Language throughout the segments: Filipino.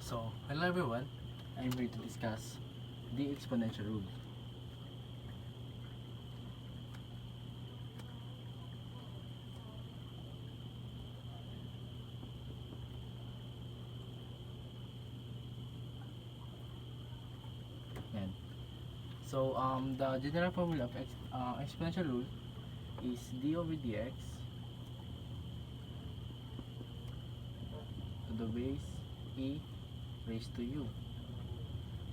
So, hello everyone. I'm here to discuss the exponential rule. Yan. So, the general formula of exponential rule is d over dx to the base e raised to u,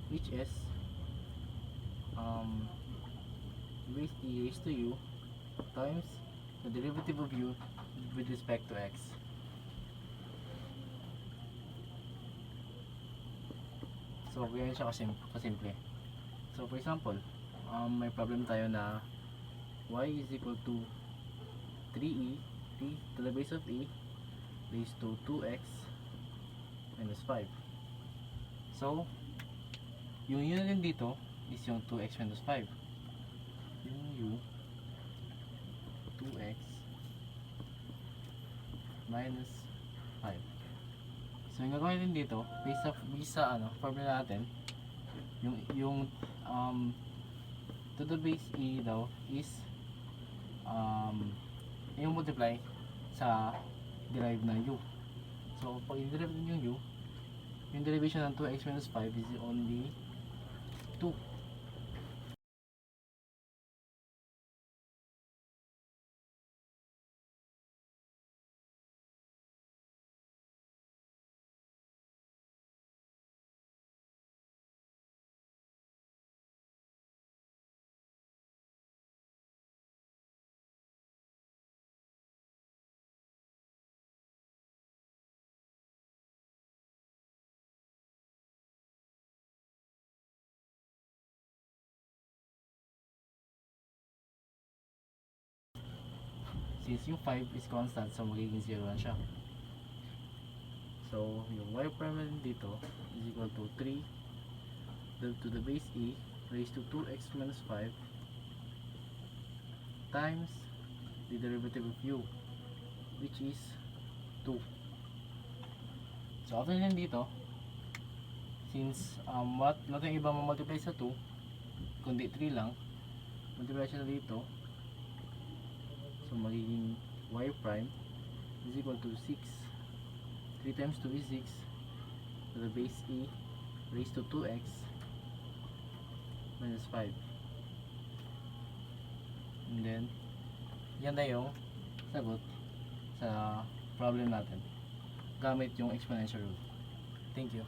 which is base e raised to u times the derivative of u with respect to x. So, ganyan siya kasimple. So, for example, may problem tayo na y is equal to 3e t to the base of e raised to 2x minus 5. So, yung u na din dito is yung 2x minus 5. Yung u, 2x minus 5. So, yung gagawin din dito, based sa formula natin, yung to the base e daw is yung multiply sa derived na u. So, pag i-derive yung u, yung derivation ng 2x minus 5 is only 2. Since yung 5 is constant, so magiging 0 lang siya. So, yung y prime natin dito is equal to 3 to the base e raised to 2x minus 5 times the derivative of u, which is 2. So, after nyan dito, since wala tayong iba multiply sa 2, kundi 3 lang, multiply siya dito. So, magiging y prime is equal to 6. 3 times 2 is 6 to the base e raised to 2x minus 5. And then, yan na yung sagot sa problem natin gamit yung exponential rule. Thank you.